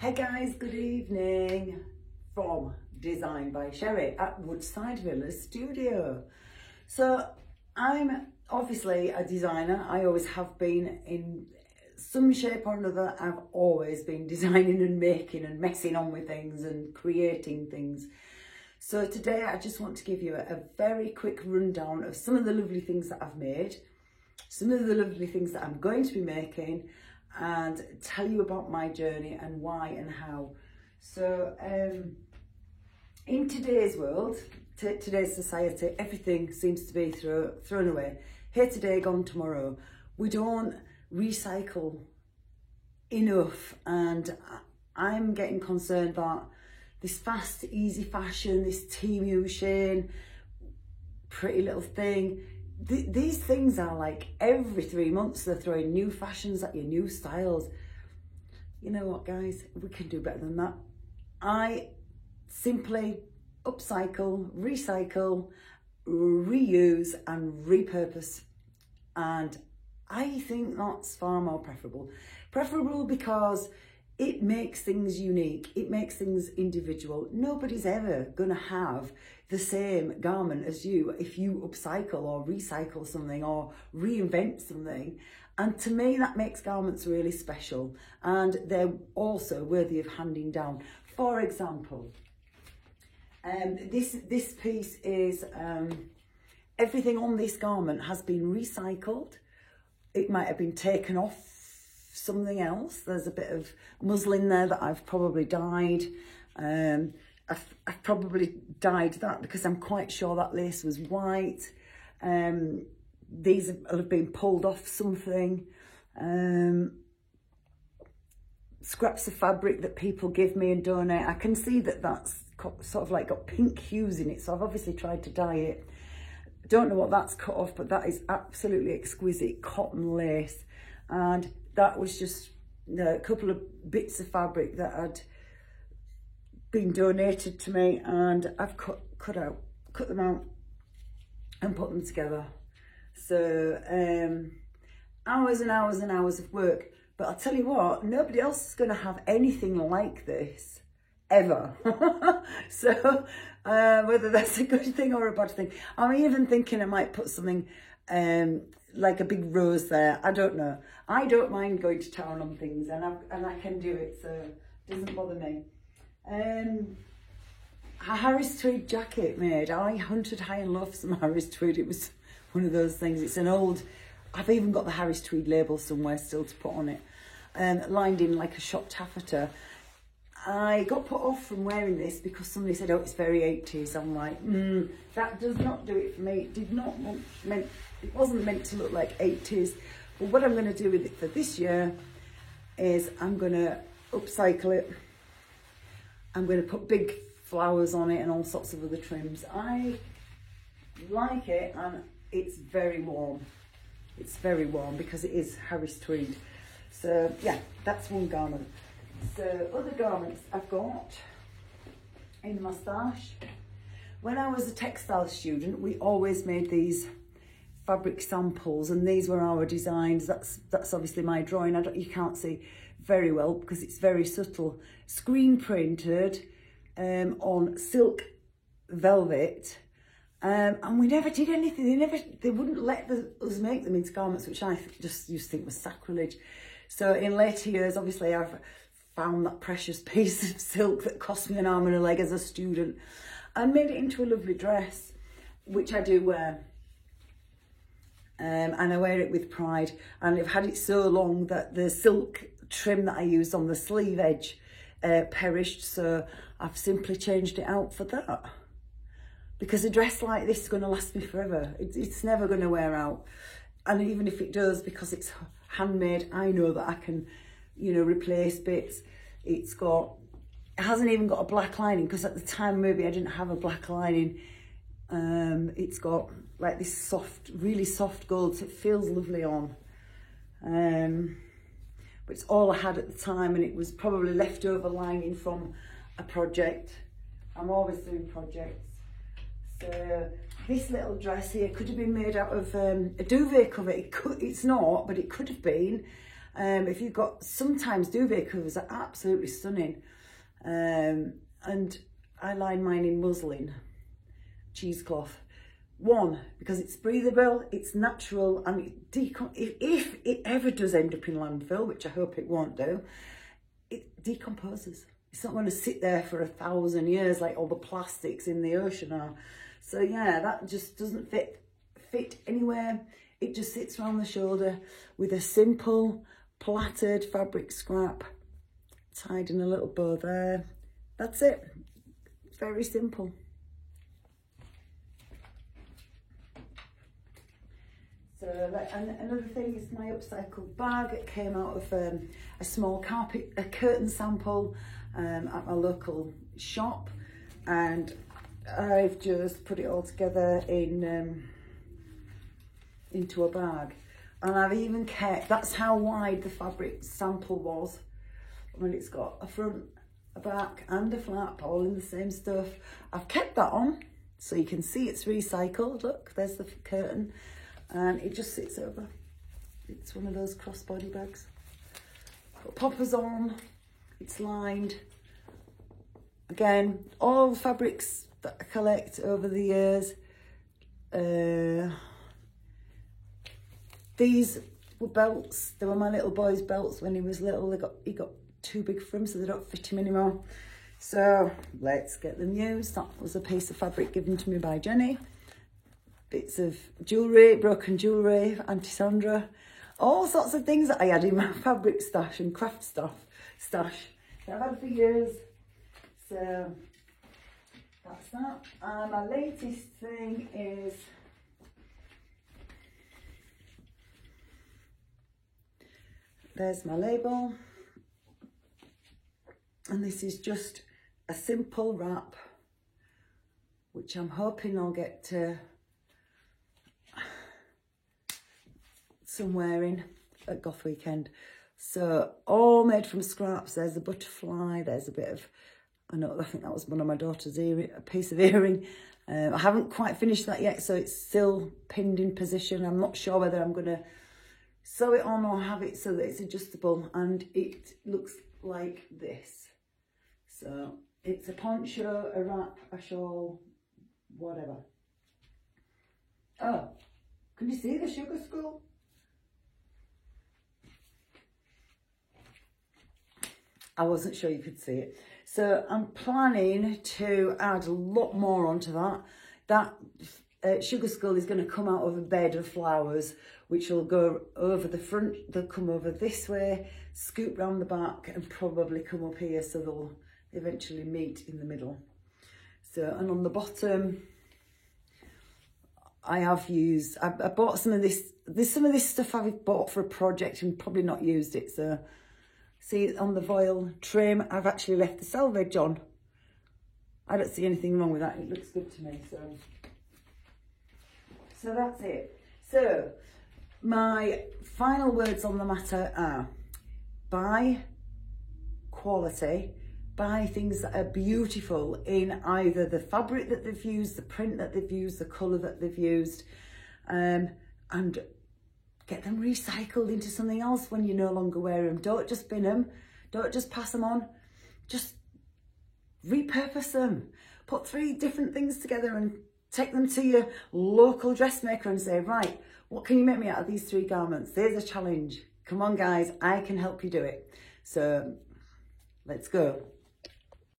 Hey guys, good evening from Design by Sherry at Woodside Villas Studio. So I'm obviously a designer. I always have been in some shape or another. I've always been designing and making and messing on with things and creating things. So today I just want to give you a very quick rundown of some of the lovely things that I've made, some of the lovely things that I'm going to be making, and tell you about my journey and why and how. So in today's world, today's society, everything seems to be thrown away. Here today, gone tomorrow. We don't recycle enough, and I'm getting concerned that this fast, easy fashion, this Temu, Shein, Pretty Little Thing, these things are like every 3 months they're throwing new fashions at you, new styles. You know what, guys, we can do better than that. I simply upcycle, recycle, reuse and repurpose, and I think that's far more preferable because it makes things unique, it makes things individual. Nobody's ever gonna have the same garment as you if you upcycle or recycle something or reinvent something. And to me, that makes garments really special, and they're also worthy of handing down. For example, this piece is, everything on this garment has been recycled. It might have been taken off something else. There's a bit of muslin there that I've probably dyed. I've probably dyed that because I'm quite sure that lace was white. These have been pulled off something. Scraps of fabric that people give me and donate. I can see that that's sort of like got pink hues in it, so I've obviously tried to dye it. Don't know what that's cut off, but that is absolutely exquisite cotton lace, and that was just a couple of bits of fabric that had been donated to me, and I've cut them out and put them together. So hours and hours and hours of work, but I'll tell you what, nobody else is going to have anything like this ever. So whether that's a good thing or a bad thing, I'm even thinking I might put something like a big rose there. I don't know. I don't mind going to town on things, and I can do it, so it doesn't bother me. A Harris Tweed jacket made. I hunted high and low for some Harris Tweed. It was one of those things. It's an old, I've even got the Harris Tweed label somewhere still to put on it. Lined in like a shot taffeta. I got put off from wearing this because somebody said, oh, it's very 80s. I'm like, that does not do it for me. It wasn't meant to look like 80s. But what I'm going to do with it for this year is I'm going to upcycle it. I'm going to put big flowers on it and all sorts of other trims. I like it, and it's very warm. It's very warm because it is Harris Tweed. So yeah, that's one garment. So other garments I've got in my stash. When I was a textile student, we always made these fabric samples, and these were our designs. That's obviously my drawing. You can't see very well because it's very subtle. Screen printed on silk velvet, and we never did anything. They wouldn't let us make them into garments, which I just used to think was sacrilege. So in later years, obviously, I've found that precious piece of silk that cost me an arm and a leg as a student and made it into a lovely dress, which I do wear. And I wear it with pride, and I've had it so long that the silk trim that I used on the sleeve edge perished, so I've simply changed it out for that, because a dress like this is going to last me forever. It's never going to wear out, and even if it does, because it's handmade, I know that I can, you know, replace bits. It hasn't even got a black lining, because at the time maybe I didn't have a black lining. It's got like this soft, really soft gold, so it feels lovely on. But it's all I had at the time, and it was probably leftover lining from a project. I'm always doing projects. So this little dress here could have been made out of a duvet cover. It's not, but it could have been. If you've got, sometimes duvet covers are absolutely stunning. And I line mine in muslin, cheesecloth. One, because it's breathable, it's natural, and if it ever does end up in landfill, which I hope it won't do, it decomposes. It's not going to sit there for 1,000 years like all the plastics in the ocean are. So yeah, that just doesn't fit anywhere. It just sits around the shoulder with a simple plaited fabric scrap tied in a little bow there. That's it. Very simple. So, and another thing is my upcycled bag. It came out of a small curtain sample at my local shop, and I've just put it all together in into a bag. And I've even kept, that's how wide the fabric sample was. I mean, it's got a front, a back and a flap, all in the same stuff. I've kept that on so you can see it's recycled. Look, there's the curtain, and it just sits over. It's one of those crossbody bags. Got poppers on, it's lined. Again, all fabrics that I collect over the years. These were belts. They were my little boy's belts when he was little. He got too big for him, so they don't fit him anymore. So let's get them used. That was a piece of fabric given to me by Jenny. Bits of jewellery, broken jewellery, Auntie Sandra. All sorts of things that I had in my fabric stash and craft stash that I've had for years. So that's that. And my latest thing is there's my label, and this is just a simple wrap, which I'm hoping I'll get to somewhere in at Goth Weekend. So all made from scraps. There's a butterfly, there's a bit of, I think that was one of my daughter's earring, a piece of earring. I haven't quite finished that yet, so it's still pinned in position. I'm not sure whether I'm going to sew it on or have it so that it's adjustable, and it looks like this. So it's a poncho, a wrap, a shawl, whatever. Oh, can you see the sugar skull? I wasn't sure you could see it. So I'm planning to add a lot more onto that. That sugar skull is going to come out of a bed of flowers, which will go over the front. They'll come over this way, scoop round the back, and probably come up here, so they'll eventually meet in the middle. So, and on the bottom, I have used, I bought some of this, there's some of this stuff I've bought for a project and probably not used it. So see on the voile trim, I've actually left the selvage on. I don't see anything wrong with that. It looks good to me. So that's it. So my final words on the matter are: buy quality, buy things that are beautiful in either the fabric that they've used, the print that they've used, the colour that they've used, and get them recycled into something else when you no longer wear them. Don't just bin them, don't just pass them on, just repurpose them. Put 3 different things together and take them to your local dressmaker and say, right, what can you make me out of these 3 garments? There's a challenge. Come on guys, I can help you do it. So let's go.